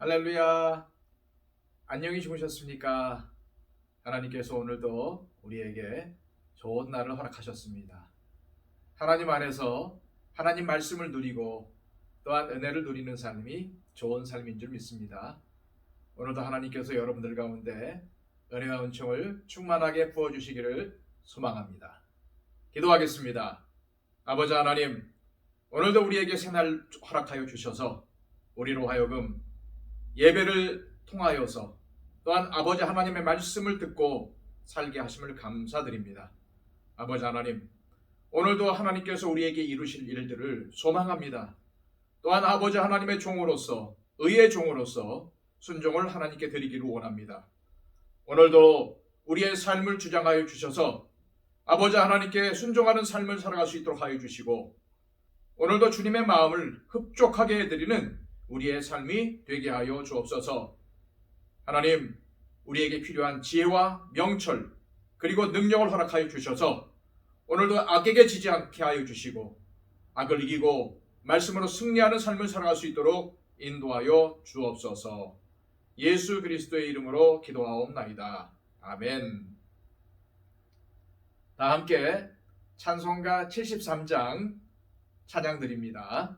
할렐루야. 안녕히 주무셨습니까? 하나님께서 오늘도 우리에게 좋은 날을 허락하셨습니다. 하나님 안에서 하나님 말씀을 누리고 또한 은혜를 누리는 삶이 좋은 삶인 줄 믿습니다. 오늘도 하나님께서 여러분들 가운데 은혜와 은총을 충만하게 부어주시기를 소망합니다. 기도하겠습니다. 아버지 하나님, 오늘도 우리에게 새날 허락하여 주셔서 우리로 하여금 예배를 통하여서 또한 아버지 하나님의 말씀을 듣고 살게 하심을 감사드립니다. 아버지 하나님, 오늘도 하나님께서 우리에게 이루실 일들을 소망합니다. 또한 아버지 하나님의 종으로서, 의의 종으로서 순종을 하나님께 드리기를 원합니다. 오늘도 우리의 삶을 주장하여 주셔서 아버지 하나님께 순종하는 삶을 살아갈 수 있도록 하여 주시고, 오늘도 주님의 마음을 흡족하게 해드리는 우리의 삶이 되게 하여 주옵소서. 하나님, 우리에게 필요한 지혜와 명철 그리고 능력을 허락하여 주셔서 오늘도 악에게 지지 않게 하여 주시고 악을 이기고 말씀으로 승리하는 삶을 살아갈 수 있도록 인도하여 주옵소서. 예수 그리스도의 이름으로 기도하옵나이다. 아멘. 다 함께 찬송가 73장 찬양 드립니다.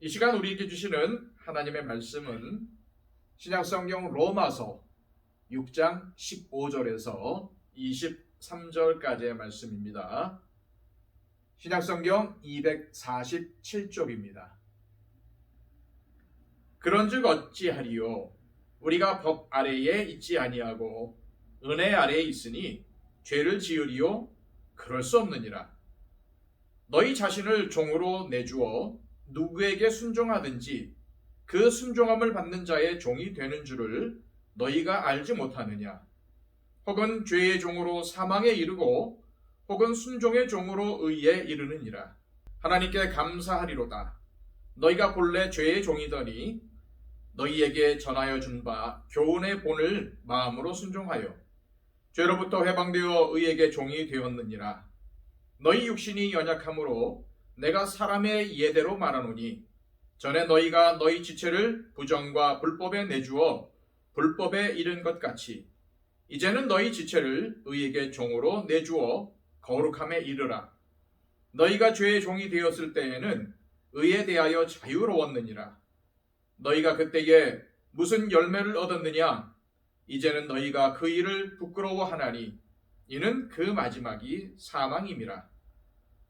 이 시간 우리에게 주시는 하나님의 말씀은 신약성경 로마서 6장 15절에서 23절까지의 말씀입니다. 신약성경 247쪽입니다. 그런즉 어찌하리요? 우리가 법 아래에 있지 아니하고 은혜 아래에 있으니 죄를 지으리요? 그럴 수 없느니라. 너희 자신을 종으로 내주어 누구에게 순종하든지 그 순종함을 받는 자의 종이 되는 줄을 너희가 알지 못하느냐? 혹은 죄의 종으로 사망에 이르고 혹은 순종의 종으로 의에 이르느니라. 하나님께 감사하리로다. 너희가 본래 죄의 종이더니 너희에게 전하여 준 바 교훈의 본을 마음으로 순종하여 죄로부터 해방되어 의에게 종이 되었느니라. 너희 육신이 연약함으로 내가 사람의 예대로 말하노니 전에 너희가 너희 지체를 부정과 불법에 내주어 불법에 이른 것 같이 이제는 너희 지체를 의에게 종으로 내주어 거룩함에 이르라. 너희가 죄의 종이 되었을 때에는 의에 대하여 자유로웠느니라. 너희가 그때에 무슨 열매를 얻었느냐? 이제는 너희가 그 일을 부끄러워하나니 이는 그 마지막이 사망임이라.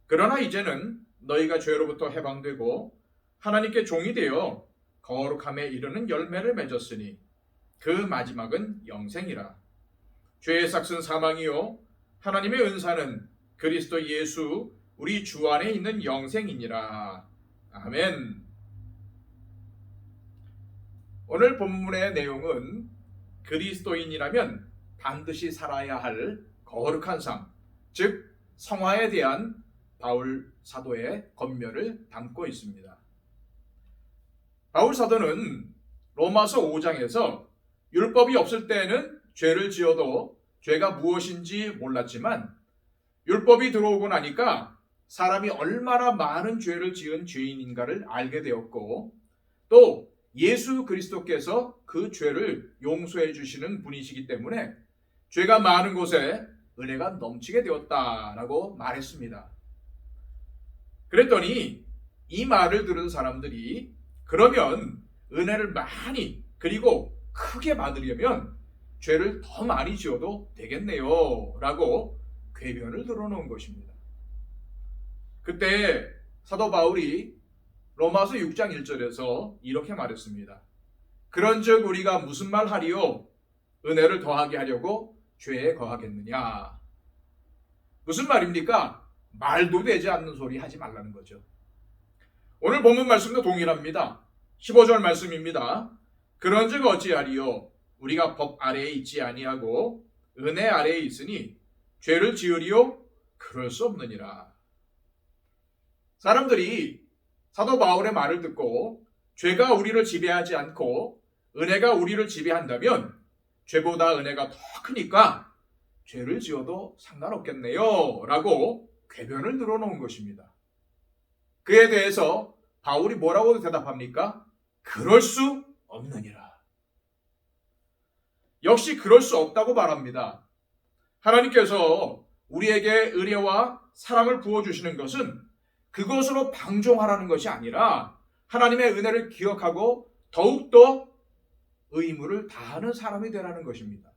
그러나 이제는 너희가 죄로부터 해방되고 하나님께 종이 되어 거룩함에 이르는 열매를 맺었으니 그 마지막은 영생이라. 죄의 삭은 사망이요 하나님의 은사는 그리스도 예수 우리 주 안에 있는 영생이니라. 아멘. 오늘 본문의 내용은 그리스도인이라면 반드시 살아야 할 거룩한 삶, 즉 성화에 대한 바울 사도의 권면을 담고 있습니다. 바울 사도는 로마서 5장에서 율법이 없을 때에는 죄를 지어도 죄가 무엇인지 몰랐지만 율법이 들어오고 나니까 사람이 얼마나 많은 죄를 지은 죄인인가를 알게 되었고 또 예수 그리스도께서 그 죄를 용서해 주시는 분이시기 때문에 죄가 많은 곳에 은혜가 넘치게 되었다라고 말했습니다. 그랬더니 이 말을 들은 사람들이 그러면 은혜를 많이 그리고 크게 받으려면 죄를 더 많이 지어도 되겠네요 라고 궤변을 들어놓은 것입니다. 그때 사도 바울이 로마서 6장 1절에서 이렇게 말했습니다. 그런즉 우리가 무슨 말 하리요? 은혜를 더하게 하려고 죄에 거하겠느냐? 무슨 말입니까? 말도 되지 않는 소리 하지 말라는 거죠. 오늘 본문 말씀도 동일합니다. 15절 말씀입니다. 그런즉 어찌하리요? 우리가 법 아래에 있지 아니하고 은혜 아래에 있으니 죄를 지으리요? 그럴 수 없느니라. 사람들이 사도 바울의 말을 듣고 죄가 우리를 지배하지 않고 은혜가 우리를 지배한다면 죄보다 은혜가 더 크니까 죄를 지어도 상관없겠네요 라고 궤변을 늘어놓은 것입니다. 그에 대해서 바울이 뭐라고 대답합니까? 그럴 수 없느니라. 역시 그럴 수 없다고 말합니다. 하나님께서 우리에게 은혜와 사랑을 부어주시는 것은 그것으로 방종하라는 것이 아니라 하나님의 은혜를 기억하고 더욱더 의무를 다하는 사람이 되라는 것입니다.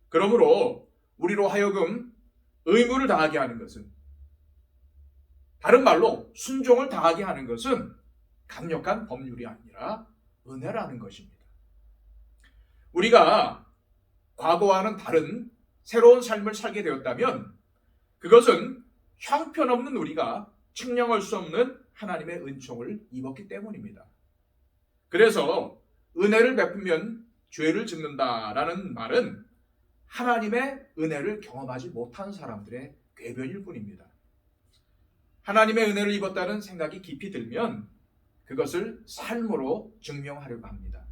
그러므로 우리로 하여금 의무를 다하게 하는 것은, 다른 말로 순종을 다하게 하는 것은 강력한 법률이 아니라 은혜라는 것입니다. 우리가 과거와는 다른 새로운 삶을 살게 되었다면 그것은 형편없는 우리가 측량할 수 없는 하나님의 은총을 입었기 때문입니다. 그래서 은혜를 베푸면 죄를 짓는다라는 말은 하나님의 은혜를 경험하지 못한 사람들의 궤변일 뿐입니다. 하나님의 은혜를 입었다는 생각이 깊이 들면 그것을 삶으로 증명하려고 합니다.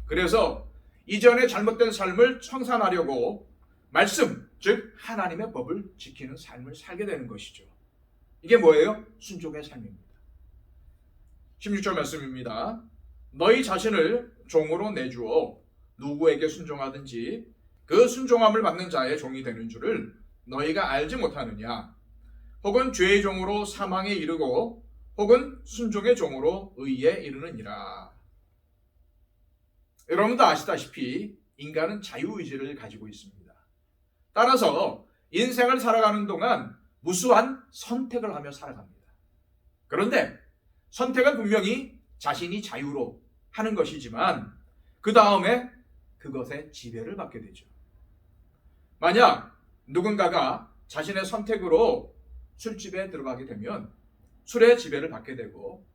그래서 이전의 잘못된 삶을 청산하려고 말씀, 즉 하나님의 법을 지키는 삶을 살게 되는 것이죠. 이게 뭐예요? 순종의 삶입니다. 16절 말씀입니다. 너희 자신을 종으로 내주어 누구에게 순종하든지 그 순종함을 받는 자의 종이 되는 줄을 너희가 알지 못하느냐? 혹은 죄의 종으로 사망에 이르고 혹은 순종의 종으로 의에 이르느니라. 여러분도 아시다시피 인간은 자유의지를 가지고 있습니다. 따라서 인생을 살아가는 동안 무수한 선택을 하며 살아갑니다. 그런데 선택은 분명히 자신이 자유로 하는 것이지만 그 다음에 그것에 지배를 받게 되죠. 만약 누군가가 자신의 선택으로 술집에 들어가게 되면 술의 지배를 받게 되고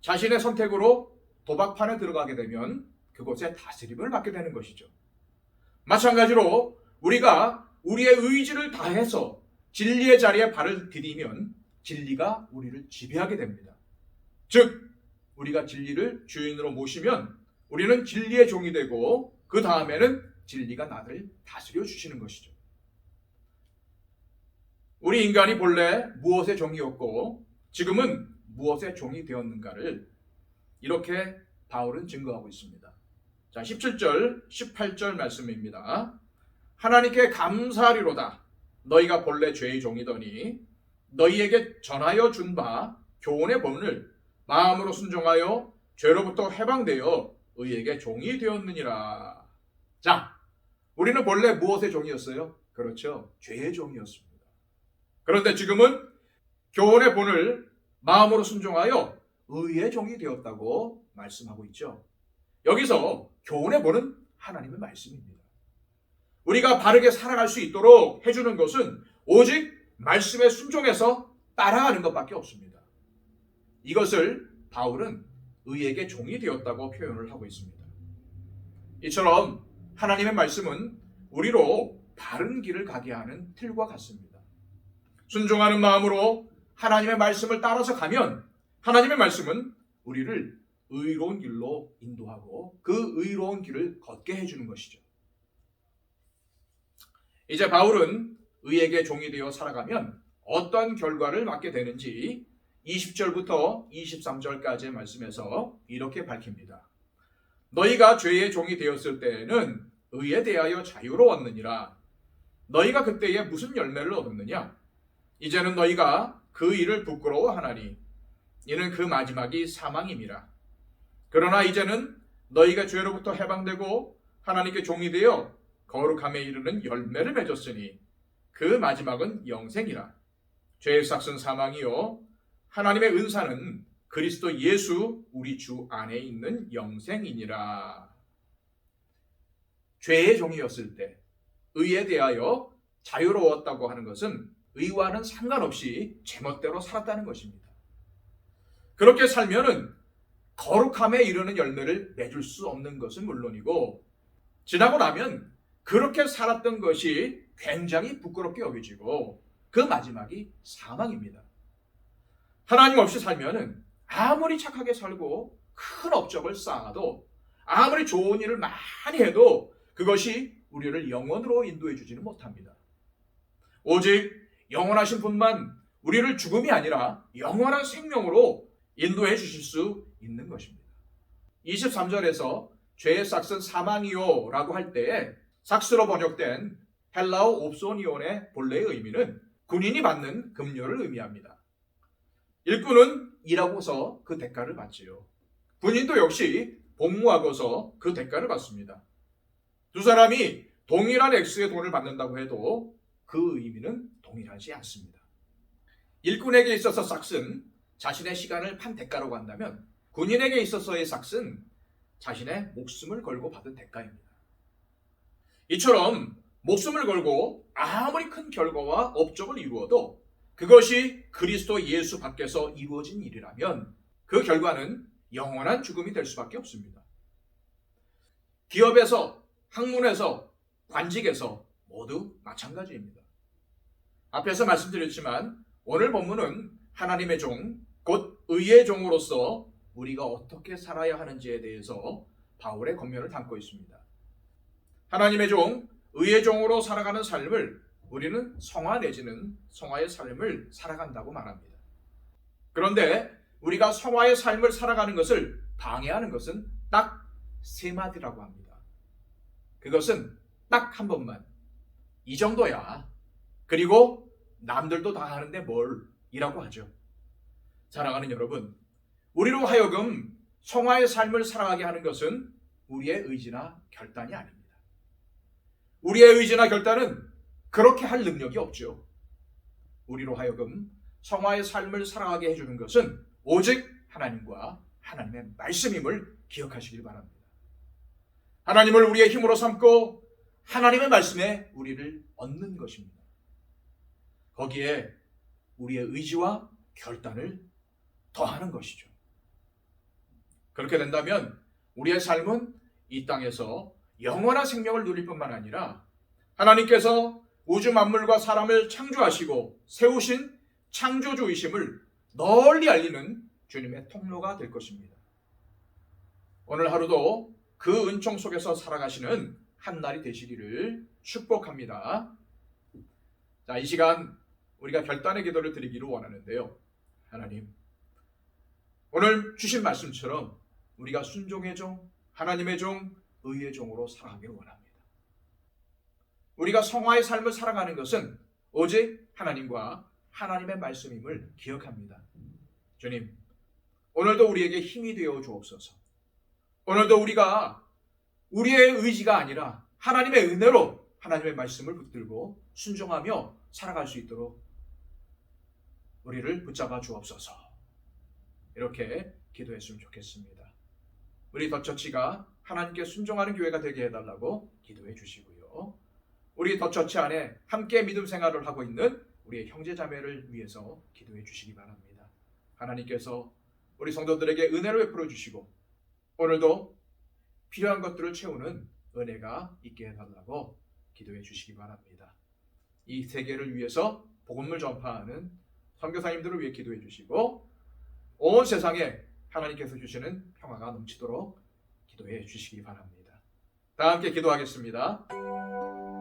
자신의 선택으로 도박판에 들어가게 되면 그곳에 다스림을 받게 되는 것이죠. 마찬가지로 우리가 우리의 의지를 다해서 진리의 자리에 발을 디디면 진리가 우리를 지배하게 됩니다. 즉 우리가 진리를 주인으로 모시면 우리는 진리의 종이 되고 그 다음에는 진리가 나를 다스려 주시는 것이죠. 우리 인간이 본래 무엇의 종이었고 지금은 무엇의 종이 되었는가를 이렇게 바울은 증거하고 있습니다. 자, 17절, 18절 말씀입니다. 하나님께 감사하리로다. 너희가 본래 죄의 종이더니 너희에게 전하여 준 바 교훈의 법을 마음으로 순종하여 죄로부터 해방되어 의에게 종이 되었느니라. 자, 우리는 본래 무엇의 종이었어요? 그렇죠. 죄의 종이었습니다. 그런데 지금은 교훈의 본을 마음으로 순종하여 의의 종이 되었다고 말씀하고 있죠. 여기서 교훈의 본은 하나님의 말씀입니다. 우리가 바르게 살아갈 수 있도록 해주는 것은 오직 말씀에 순종해서 따라가는 것밖에 없습니다. 이것을 바울은 의에게 종이 되었다고 표현을 하고 있습니다. 이처럼 하나님의 말씀은 우리로 바른 길을 가게 하는 틀과 같습니다. 순종하는 마음으로 하나님의 말씀을 따라서 가면 하나님의 말씀은 우리를 의로운 길로 인도하고 그 의로운 길을 걷게 해주는 것이죠. 이제 바울은 의에게 종이 되어 살아가면 어떤 결과를 맞게 되는지 20절부터 23절까지의 말씀에서 이렇게 밝힙니다. 너희가 죄의 종이 되었을 때에는 의에 대하여 자유로웠느니라. 너희가 그때에 무슨 열매를 얻었느냐? 이제는 너희가 그 일을 부끄러워하나니 이는 그 마지막이 사망임이라. 그러나 이제는 너희가 죄로부터 해방되고 하나님께 종이 되어 거룩함에 이르는 열매를 맺었으니 그 마지막은 영생이라. 죄의 삭은 사망이요 하나님의 은사는 그리스도 예수 우리 주 안에 있는 영생이니라. 죄의 종이었을 때 의에 대하여 자유로웠다고 하는 것은 의와는 상관없이 제멋대로 살았다는 것입니다. 그렇게 살면은 거룩함에 이르는 열매를 맺을 수 없는 것은 물론이고 지나고 나면 그렇게 살았던 것이 굉장히 부끄럽게 여겨지고 그 마지막이 사망입니다. 하나님 없이 살면은 아무리 착하게 살고 큰 업적을 쌓아도 아무리 좋은 일을 많이 해도 그것이 우리를 영원으로 인도해 주지는 못합니다. 오직 영원하신 분만 우리를 죽음이 아니라 영원한 생명으로 인도해 주실 수 있는 것입니다. 23절에서 죄의 삭은 사망이요 라고 할 때에 삭스로 번역된 헬라어 옵소니온의 본래의 의미는 군인이 받는 급료를 의미합니다. 일꾼은 일하고서 그 대가를 받지요. 군인도 역시 복무하고서 그 대가를 받습니다. 두 사람이 동일한 액수의 돈을 받는다고 해도 그 의미는 동일하지 않습니다. 일꾼에게 있어서 삭은 자신의 시간을 판 대가라고 한다면 군인에게 있어서의 삭은 자신의 목숨을 걸고 받은 대가입니다. 이처럼 목숨을 걸고 아무리 큰 결과와 업적을 이루어도 그것이 그리스도 예수 밖에서 이루어진 일이라면 그 결과는 영원한 죽음이 될 수밖에 없습니다. 기업에서, 학문에서, 관직에서 모두 마찬가지입니다. 앞에서 말씀드렸지만 오늘 본문은 하나님의 종, 곧 의의 종으로서 우리가 어떻게 살아야 하는지에 대해서 바울의 권면을 담고 있습니다. 하나님의 종, 의의 종으로 살아가는 삶을 우리는 성화 내지는 성화의 삶을 살아간다고 말합니다. 그런데 우리가 성화의 삶을 살아가는 것을 방해하는 것은 딱 세 마디라고 합니다. 그것은 딱 한 번만, 이 정도야. 그리고 남들도 다 하는데 뭘 이라고 하죠. 사랑하는 여러분, 우리로 하여금 성화의 삶을 살아가게 하는 것은 우리의 의지나 결단이 아닙니다. 우리의 의지나 결단은 그렇게 할 능력이 없죠. 우리로 하여금 성화의 삶을 살아가게 해주는 것은 오직 하나님과 하나님의 말씀임을 기억하시길 바랍니다. 하나님을 우리의 힘으로 삼고 하나님의 말씀에 우리를 얻는 것입니다. 거기에 우리의 의지와 결단을 더하는 것이죠. 그렇게 된다면 우리의 삶은 이 땅에서 영원한 생명을 누릴 뿐만 아니라 하나님께서 우주 만물과 사람을 창조하시고 세우신 창조주이심을 널리 알리는 주님의 통로가 될 것입니다. 오늘 하루도 그 은총 속에서 살아가시는 한 날이 되시기를 축복합니다. 자, 이 시간 우리가 결단의 기도를 드리기를 원하는데요. 하나님, 오늘 주신 말씀처럼 우리가 순종의 종, 하나님의 종, 의의 종으로 살아가기를 원합니다. 우리가 성화의 삶을 살아가는 것은 오직 하나님과 하나님의 말씀임을 기억합니다. 주님, 오늘도 우리에게 힘이 되어 주옵소서. 오늘도 우리가 우리의 의지가 아니라 하나님의 은혜로 하나님의 말씀을 붙들고 순종하며 살아갈 수 있도록 우리를 붙잡아 주옵소서. 이렇게 기도했으면 좋겠습니다. 우리 더처치가 하나님께 순종하는 교회가 되게 해달라고 기도해 주시고요. 우리 더처치 안에 함께 믿음 생활을 하고 있는 우리의 형제자매를 위해서 기도해 주시기 바랍니다. 하나님께서 우리 성도들에게 은혜를 베풀어 주시고 오늘도 필요한 것들을 채우는 은혜가 있게 해달라고 기도해 주시기 바랍니다. 이 세계를 위해서 복음을 전파하는 선교사님들을 위해 기도해 주시고 온 세상에 하나님께서 주시는 평화가 넘치도록 기도해 주시기 바랍니다. 다 함께 기도하겠습니다.